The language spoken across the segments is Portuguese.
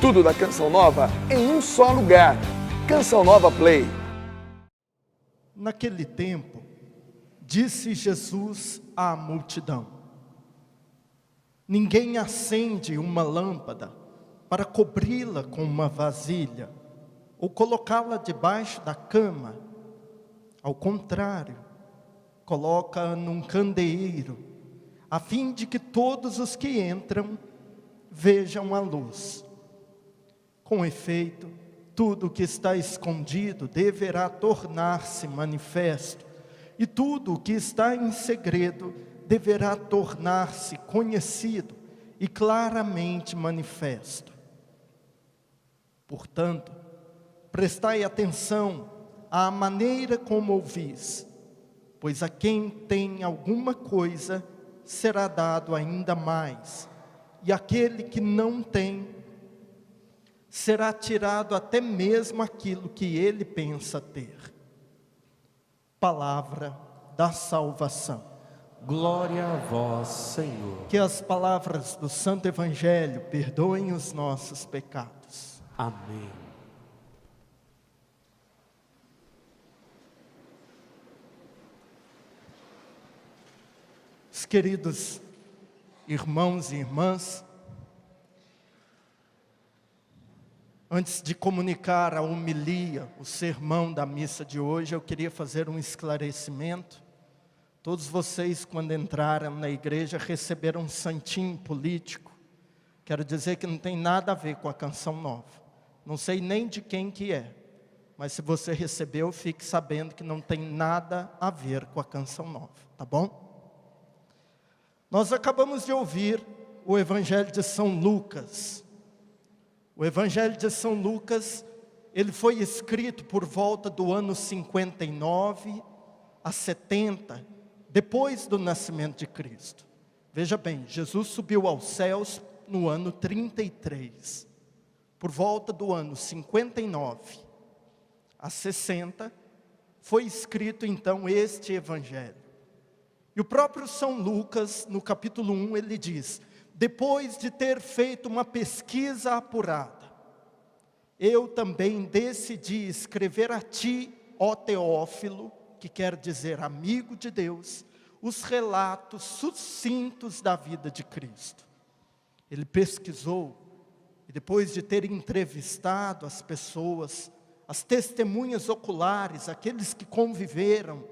Tudo da Canção Nova em um só lugar. Canção Nova Play. Naquele tempo, disse Jesus à multidão: ninguém acende uma lâmpada para cobri-la com uma vasilha ou colocá-la debaixo da cama. Ao contrário, coloca-a num candeeiro, a fim de que todos os que entram vejam a luz. Com efeito, tudo o que está escondido deverá tornar-se manifesto, e tudo o que está em segredo deverá tornar-se conhecido e claramente manifesto. Portanto, prestai atenção à maneira como ouvis, pois a quem tem alguma coisa será dado ainda mais, e aquele que não tem, será tirado até mesmo aquilo que ele pensa ter. Palavra da salvação. Glória a vós, Senhor. Que as palavras do Santo Evangelho perdoem os nossos pecados. Amém. Queridos irmãos e irmãs, antes de comunicar a homilia, o sermão da missa de hoje, eu queria fazer um esclarecimento. Todos vocês, quando entraram na igreja, receberam um santinho político. Quero dizer que não tem nada a ver com a Canção Nova. Não sei nem de quem que é, mas se você recebeu, fique sabendo que não tem nada a ver com a Canção Nova, tá bom? Nós acabamos de ouvir o Evangelho de São Lucas. O Evangelho de São Lucas, ele foi escrito por volta do ano 59 a 70, depois do nascimento de Cristo. Veja bem, Jesus subiu aos céus no ano 33. Por volta do ano 59 a 60, foi escrito então este Evangelho. E o próprio São Lucas, no capítulo 1, ele diz: depois de ter feito uma pesquisa apurada, eu também decidi escrever a ti, ó Teófilo, que quer dizer amigo de Deus, os relatos sucintos da vida de Cristo. Ele pesquisou, e depois de ter entrevistado as pessoas, as testemunhas oculares, aqueles que conviveram,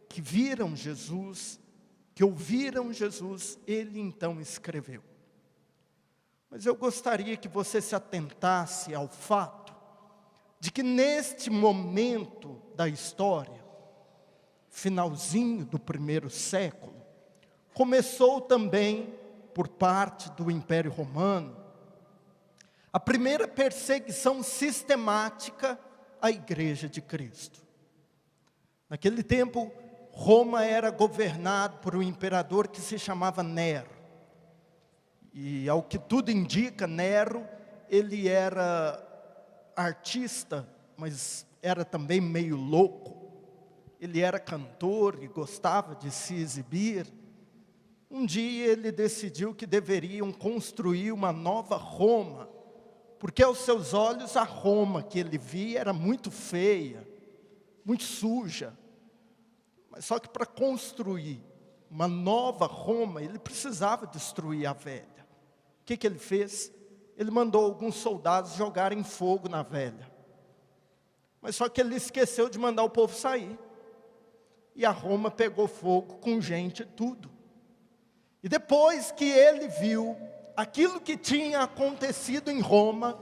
que viram Jesus, que ouviram Jesus, ele então escreveu. Mas eu gostaria que você se atentasse ao fato de que neste momento da história, finalzinho do primeiro século, começou também, por parte do Império Romano, a primeira perseguição sistemática à Igreja de Cristo. Naquele tempo, Roma era governada por um imperador que se chamava Nero. E ao que tudo indica, Nero, ele era artista, mas era também meio louco. Ele era cantor e gostava de se exibir. Um dia ele decidiu que deveriam construir uma nova Roma, porque aos seus olhos a Roma que ele via era muito feia, muito suja. Só que para construir uma nova Roma, ele precisava destruir a velha. O que ele fez? Ele mandou alguns soldados jogarem fogo na velha. Mas só que ele esqueceu de mandar o povo sair. E a Roma pegou fogo com gente e tudo. E depois que ele viu aquilo que tinha acontecido em Roma,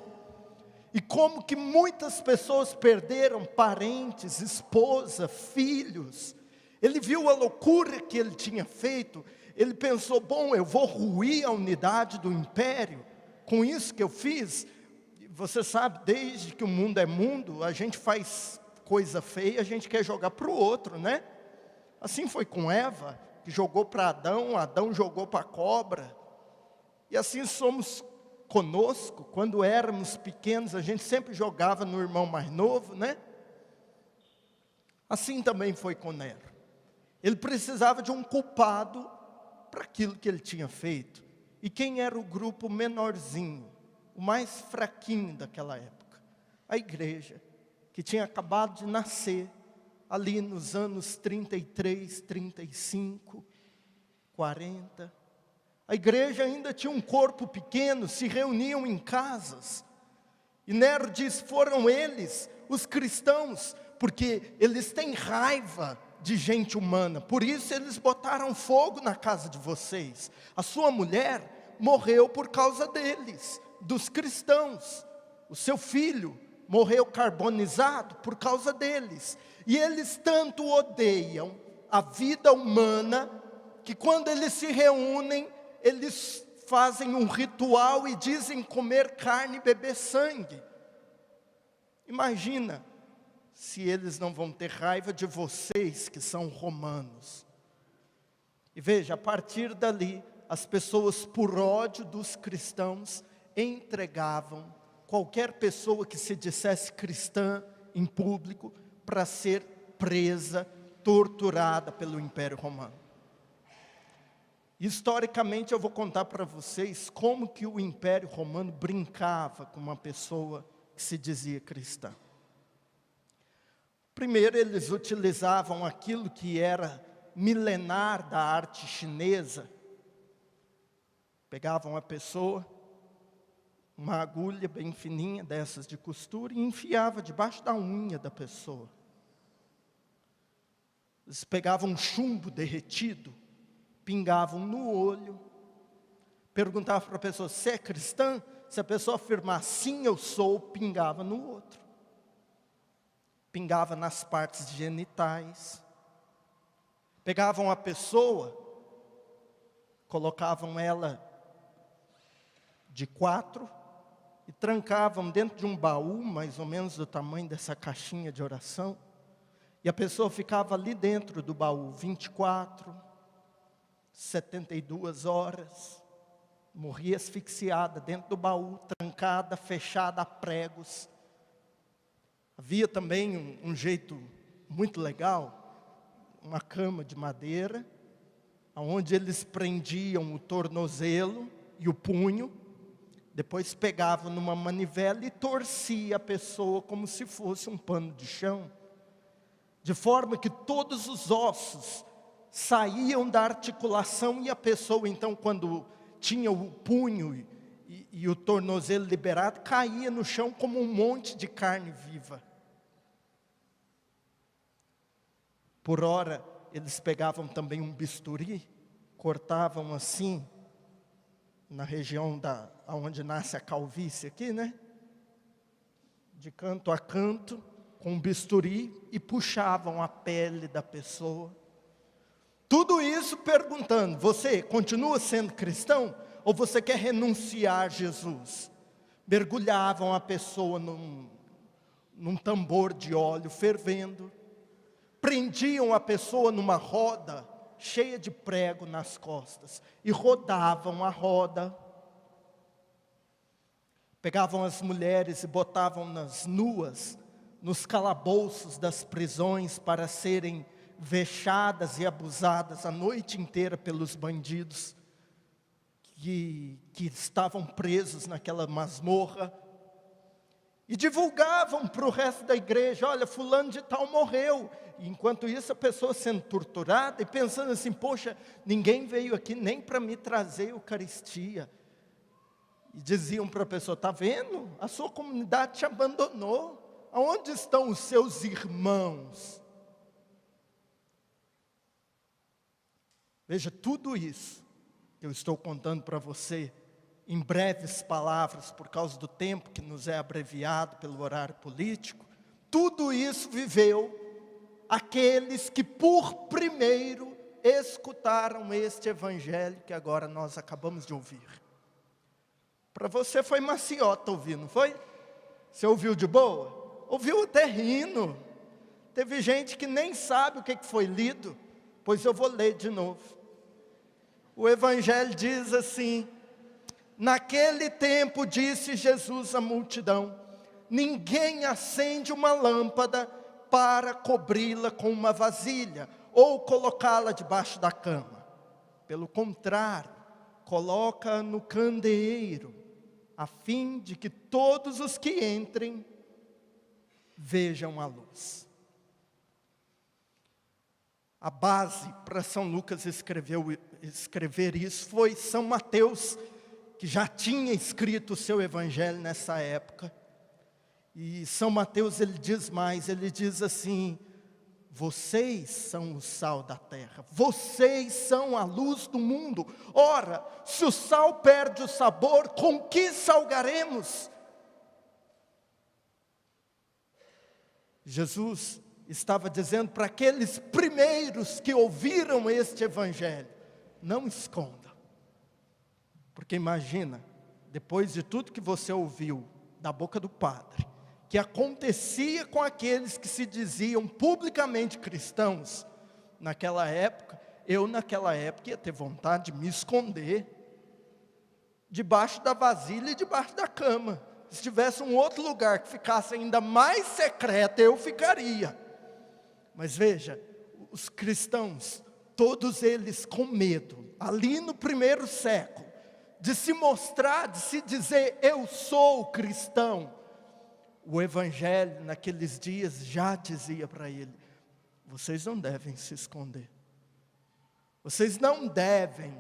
e como que muitas pessoas perderam parentes, esposa, filhos, ele viu a loucura que ele tinha feito, ele pensou, bom, eu vou ruir a unidade do império, com isso que eu fiz. Você sabe, desde que o mundo é mundo, a gente faz coisa feia, a gente quer jogar para o outro, né? Assim foi com Eva, que jogou para Adão, Adão jogou para a cobra. E assim somos conosco, quando éramos pequenos, a gente sempre jogava no irmão mais novo, né? Assim também foi com Nero. Ele precisava de um culpado para aquilo que ele tinha feito. E quem era o grupo menorzinho? o mais fraquinho daquela época. A igreja, que tinha acabado de nascer, ali nos anos 33, 35, 40. A igreja ainda tinha um corpo pequeno, se reuniam em casas. E Nero diz, foram eles, os cristãos, porque eles têm raiva de gente humana. Por isso eles botaram fogo na casa de vocês. A sua mulher morreu por causa deles, dos cristãos. O seu filho morreu carbonizado por causa deles. E eles tanto odeiam a vida humana, que quando eles se reúnem, eles fazem um ritual e dizem comer carne e beber sangue. Imagina se eles não vão ter raiva de vocês que são romanos. E veja, a partir dali, as pessoas por ódio dos cristãos entregavam qualquer pessoa que se dissesse cristã em público para ser presa, torturada pelo Império Romano. Historicamente eu vou contar para vocês como que o Império Romano brincava com uma pessoa que se dizia cristã. Primeiro eles utilizavam aquilo que era milenar da arte chinesa. Pegavam a pessoa, uma agulha bem fininha dessas de costura e enfiava debaixo da unha da pessoa. Eles pegavam um chumbo derretido, pingavam no olho, perguntavam para a pessoa, você é cristã? Se a pessoa afirmar, sim eu sou, pingava no outro. Pingava nas partes genitais. Pegavam a pessoa, colocavam ela de 4 e trancavam dentro de um baú, mais ou menos do tamanho dessa caixinha de oração. E a pessoa ficava ali dentro do baú 24, 72 horas, morria asfixiada dentro do baú, trancada, fechada a pregos. Havia também um jeito muito legal, uma cama de madeira, onde eles prendiam o tornozelo e o punho, depois pegavam numa manivela e torcia a pessoa como se fosse um pano de chão, de forma que todos os ossos saíam da articulação e a pessoa, então, quando tinha o punho e o tornozelo liberado, caía no chão como um monte de carne viva. Por ora, eles pegavam também um bisturi, cortavam assim, na região onde nasce a calvície aqui, né? De canto a canto, com um bisturi, e puxavam a pele da pessoa. Tudo isso perguntando, você continua sendo cristão? Ou você quer renunciar a Jesus? Mergulhavam a pessoa num tambor de óleo fervendo. Prendiam a pessoa numa roda cheia de prego nas costas. E rodavam a roda. Pegavam as mulheres e botavam-nas nuas nos calabouços das prisões para serem vexadas e abusadas a noite inteira pelos bandidos que estavam presos naquela masmorra. E divulgavam para o resto da igreja, olha, fulano de tal morreu. E enquanto isso a pessoa sendo torturada e pensando assim, poxa, ninguém veio aqui nem para me trazer Eucaristia. E diziam para a pessoa, está vendo? A sua comunidade te abandonou. Aonde estão os seus irmãos? Veja, tudo isso que eu estou contando para você, em breves palavras, por causa do tempo que nos é abreviado pelo horário político, tudo isso viveu aqueles que por primeiro escutaram este evangelho que agora nós acabamos de ouvir. Para você foi maciota ouvir, não foi? Você ouviu de boa? Ouviu até rindo. Teve gente que nem sabe o que foi lido, pois eu vou ler de novo. O evangelho diz assim, naquele tempo disse Jesus à multidão, ninguém acende uma lâmpada para cobri-la com uma vasilha, ou colocá-la debaixo da cama. Pelo contrário, coloca no candeeiro, a fim de que todos os que entrem vejam a luz. A base para São Lucas escrever isso foi São Mateus, que já tinha escrito o seu evangelho nessa época. E São Mateus, ele diz mais, ele diz assim: vocês são o sal da terra, vocês são a luz do mundo. Ora, se o sal perde o sabor, com que salgaremos? Jesus estava dizendo para aqueles primeiros que ouviram este evangelho: não esconda. Porque imagina, depois de tudo que você ouviu da boca do Padre, que acontecia com aqueles que se diziam publicamente cristãos, naquela época ia ter vontade de me esconder debaixo da vasilha e debaixo da cama. Se tivesse um outro lugar que ficasse ainda mais secreto, eu ficaria. Mas veja, os cristãos, todos eles com medo, ali no primeiro século, de se mostrar, de se dizer, eu sou cristão. O evangelho naqueles dias já dizia para ele: vocês não devem se esconder. Vocês não devem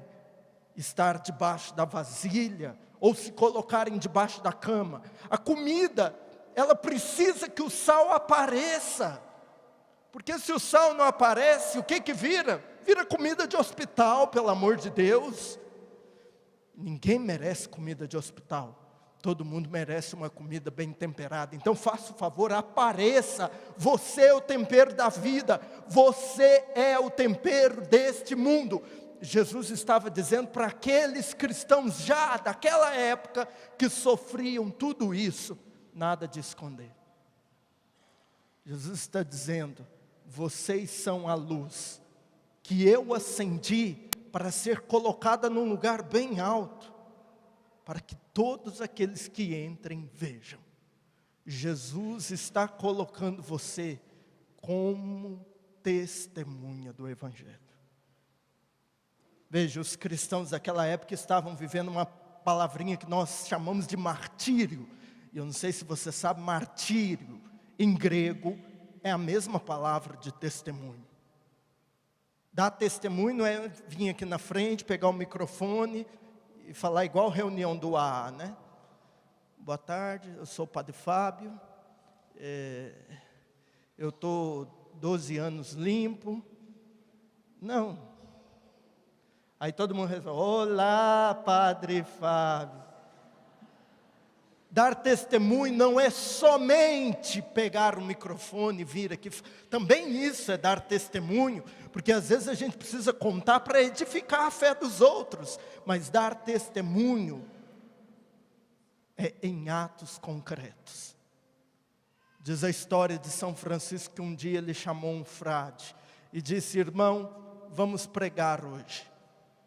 estar debaixo da vasilha ou se colocarem debaixo da cama. A comida, ela precisa que o sal apareça. Porque se o sal não aparece, o que vira? Vira comida de hospital, pelo amor de Deus. Ninguém merece comida de hospital. Todo mundo merece uma comida bem temperada. Então faça o favor, apareça. Você é o tempero da vida. Você é o tempero deste mundo. Jesus estava dizendo para aqueles cristãos já daquela época que sofriam tudo isso, nada de esconder. Jesus está dizendo: vocês são a luz que eu acendi para ser colocada num lugar bem alto, para que todos aqueles que entrem vejam. Jesus está colocando você como testemunha do evangelho. Veja, os cristãos daquela época estavam vivendo uma palavrinha que nós chamamos de martírio. E eu não sei se você sabe, martírio em grego é a mesma palavra de testemunho. Dar testemunho não é vir aqui na frente, pegar o microfone e falar igual reunião do AA, né? Boa tarde, eu sou o Padre Fábio, eu estou 12 anos limpo. Não. Aí todo mundo responde: olá, Padre Fábio. Dar testemunho não é somente pegar o microfone e vir aqui. Também isso é dar testemunho, porque às vezes a gente precisa contar para edificar a fé dos outros. Mas dar testemunho é em atos concretos. Diz a história de São Francisco que um dia ele chamou um frade e disse: irmão, vamos pregar hoje.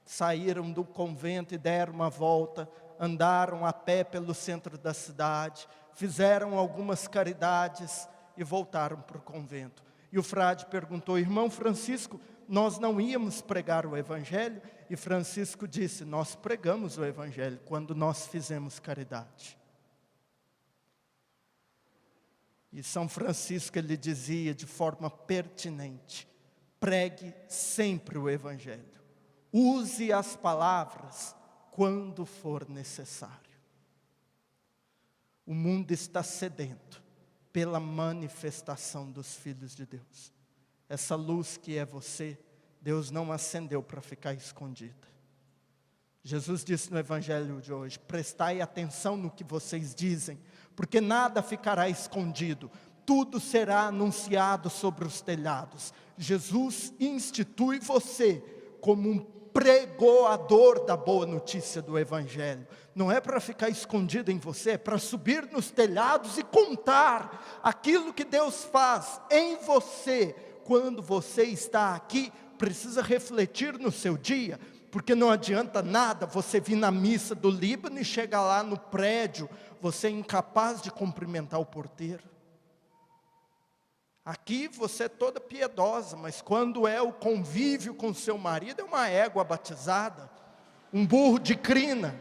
Saíram do convento e deram uma volta, andaram a pé pelo centro da cidade, fizeram algumas caridades e voltaram para o convento. E o frade perguntou: irmão Francisco, nós não íamos pregar o evangelho? E Francisco disse: nós pregamos o evangelho quando nós fizemos caridade. E São Francisco, ele dizia de forma pertinente: pregue sempre o evangelho. Use as palavras quando for necessário. O mundo está sedento pela manifestação dos filhos de Deus. Essa luz que é você, Deus não acendeu para ficar escondida. Jesus disse no evangelho de hoje: prestai atenção no que vocês dizem, porque nada ficará escondido, tudo será anunciado sobre os telhados. Jesus institui você como um pregoador da boa notícia do evangelho. Não é para ficar escondido em você, é para subir nos telhados e contar aquilo que Deus faz em você. Quando você está aqui, precisa refletir no seu dia, porque não adianta nada você vir na missa do Líbano e chegar lá no prédio, você é incapaz de cumprimentar o porteiro. Aqui você é toda piedosa, mas quando é o convívio com seu marido, é uma égua batizada, um burro de crina.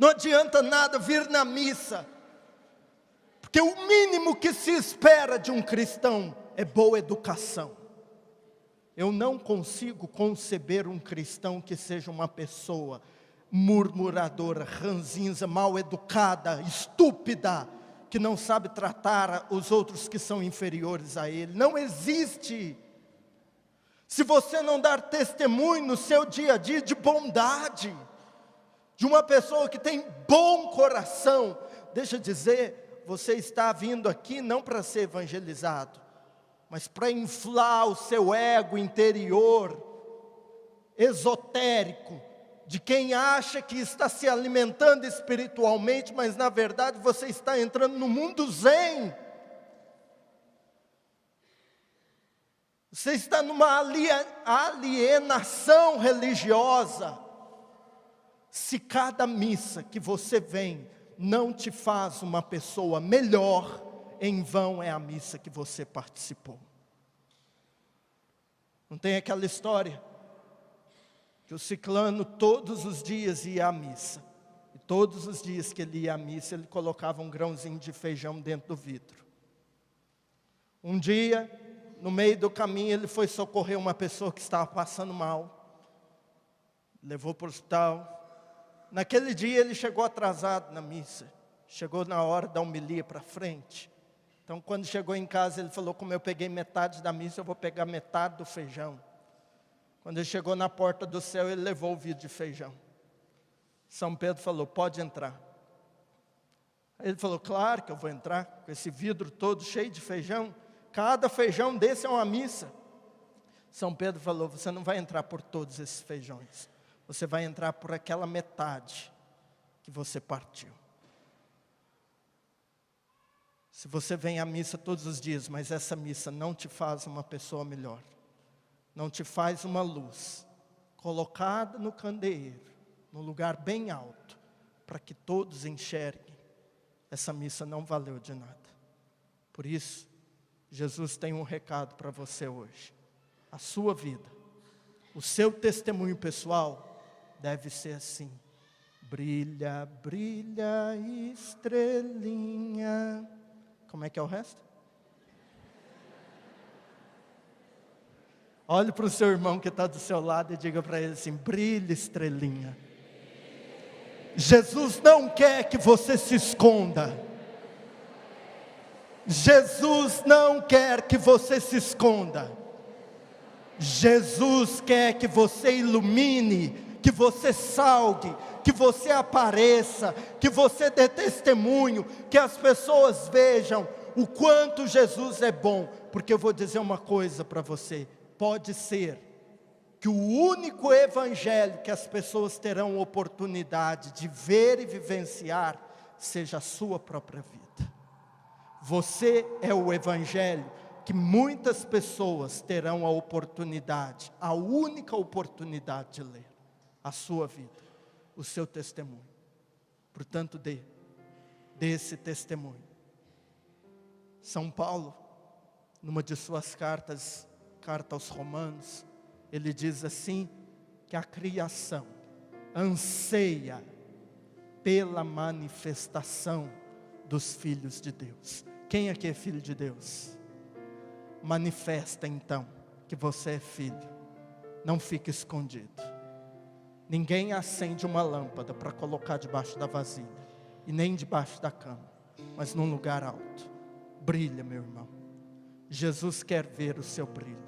Não adianta nada vir na missa, porque o mínimo que se espera de um cristão é boa educação. Eu não consigo conceber um cristão que seja uma pessoa murmuradora, ranzinza, mal educada, estúpida, que não sabe tratar os outros que são inferiores a ele. Não existe. Se você não dar testemunho no seu dia a dia de bondade, de uma pessoa que tem bom coração, deixa eu dizer, você está vindo aqui não para ser evangelizado, mas para inflar o seu ego interior, esotérico, de quem acha que está se alimentando espiritualmente, mas na verdade você está entrando no mundo zen. Você está numa alienação religiosa. Se cada missa que você vem não te faz uma pessoa melhor, em vão é a missa que você participou. Não tem aquela história que o ciclano todos os dias ia à missa, e todos os dias que ele ia à missa, ele colocava um grãozinho de feijão dentro do vidro. Um dia, no meio do caminho, ele foi socorrer uma pessoa que estava passando mal, levou para o hospital. Naquele dia ele chegou atrasado na missa, chegou na hora da homilia para frente. Então quando chegou em casa, ele falou: como eu peguei metade da missa, eu vou pegar metade do feijão. Quando ele chegou na porta do céu, ele levou o vidro de feijão. São Pedro falou: pode entrar. Ele falou: claro que eu vou entrar, com esse vidro todo cheio de feijão. Cada feijão desse é uma missa. São Pedro falou: você não vai entrar por todos esses feijões, você vai entrar por aquela metade que você partiu. Se você vem à missa todos os dias, mas essa missa não te faz uma pessoa melhor, não te faz uma luz colocada no candeeiro, num lugar bem alto, para que todos enxerguem, essa missa não valeu de nada. Por isso, Jesus tem um recado para você hoje. A sua vida, o seu testemunho pessoal deve ser assim: brilha, brilha, estrelinha. Como é que é o resto? Olhe para o seu irmão que está do seu lado e diga para ele assim: brilha, estrelinha. Jesus não quer que você se esconda. Jesus não quer que você se esconda. Jesus quer que você ilumine, que você salgue, que você apareça, que você dê testemunho, que as pessoas vejam o quanto Jesus é bom. Porque eu vou dizer uma coisa para você: pode ser que o único evangelho que as pessoas terão oportunidade de ver e vivenciar seja a sua própria vida. Você é o evangelho que muitas pessoas terão a oportunidade, a única oportunidade de ler. A sua vida, o seu testemunho. Portanto, dê esse testemunho. São Paulo, numa de suas cartas, carta aos Romanos, ele diz assim, que a criação anseia pela manifestação dos filhos de Deus. Quem aqui é filho de Deus? Manifesta então que você é filho. Não fique escondido. Ninguém acende uma lâmpada para colocar debaixo da vasilha, e nem debaixo da cama, mas num lugar alto. Brilha, meu irmão. Jesus quer ver o seu brilho.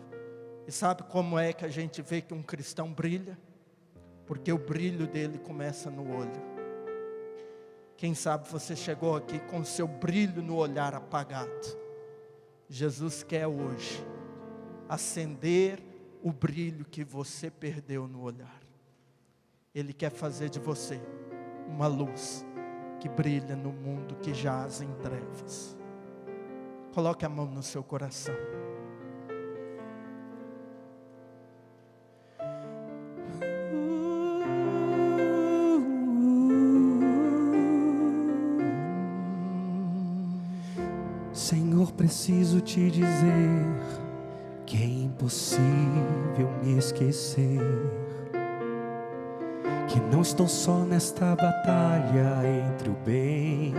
E sabe como é que a gente vê que um cristão brilha? Porque o brilho dele começa no olho. Quem sabe você chegou aqui com o seu brilho no olhar apagado. Jesus quer hoje acender o brilho que você perdeu no olhar. Ele quer fazer de você uma luz que brilha no mundo que jaz em trevas. Coloque a mão no seu coração. Senhor, preciso te dizer que é impossível me esquecer, que não estou só nesta batalha entre o bem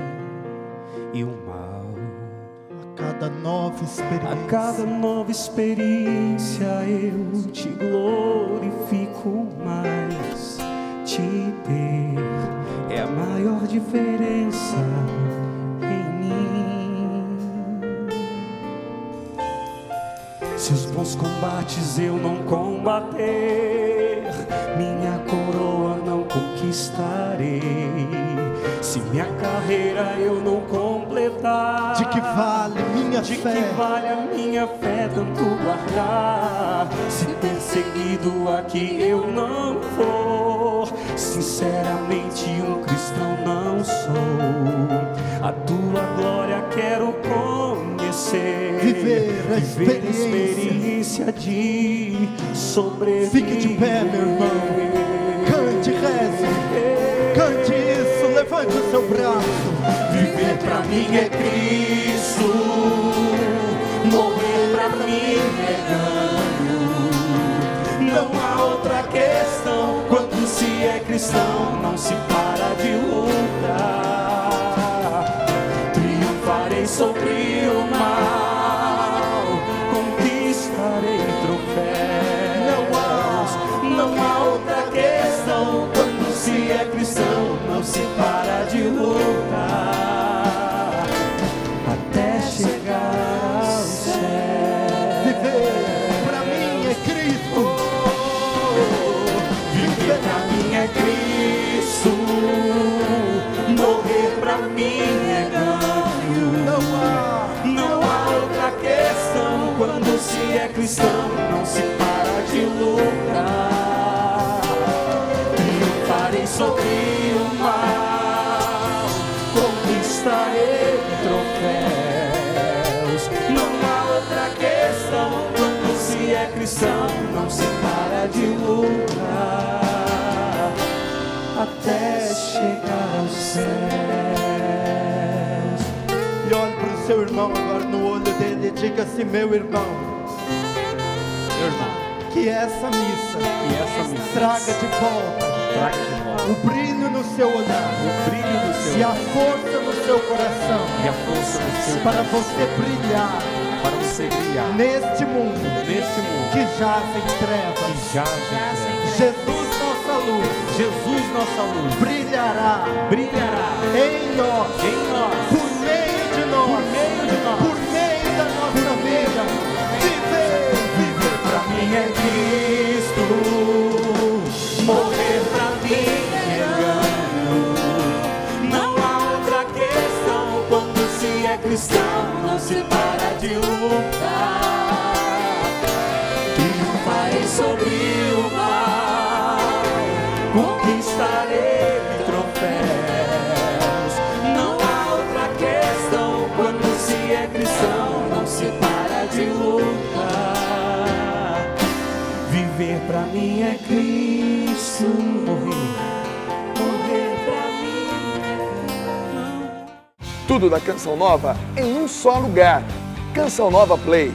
e o mal. A cada nova experiência, A cada nova experiência eu te glorifico mais. Te ter é a maior diferença em mim. Se os bons combates eu não combater, minha coroa não conquistarei. Se minha carreira eu não completar, de que vale minha de fé? que vale a minha fé tanto guardar? Se perseguido aqui eu não for, sinceramente um cristão não sou. A tua glória quero conhecer, Viver a a experiência de sobreviver. Fique de pé, meu irmão. Cante, reze. Cante isso, levante o seu braço. Viver pra mim é Cristo, morrer pra mim é ganho. Não há outra questão, quando se é cristão não se para de lutar. Triunfarei sobre o mal, conquistarei troféus. Não há outra questão, quando se é cristão não se para de lutar, até chegar ao céu. Viver pra mim é Cristo. Viver pra mim é Cristo, morrer pra mim é ganho. Não há outra questão, quando se é cristão não se para de lutar. Triunfarei sobre o mal, conquistarei troféus. Não há outra questão, quando se é cristão não se para de lutar, até chegar aos céus. E olhe para o seu irmão agora no olho dele e diga assim: meu irmão, que essa missa traga de volta o brilho no seu olhar, e a força no seu coração, para você brilhar neste mundo que jaz em trevas. Jesus nossa luz brilhará em nós, por meio de nós, por meio da nossa vida. Viver Pra mim é Cristo, morrer pra mim é ganho. Não há outra questão, quando se é cristão não se para de lutar. Triunfarei sobre o mal, conquistarei troféus. Não há outra questão, quando se é cristão não se para de lutar. Viver pra mim é Cristo, morrer pra mim. Tudo da Canção Nova em um só lugar. Canção Nova Play.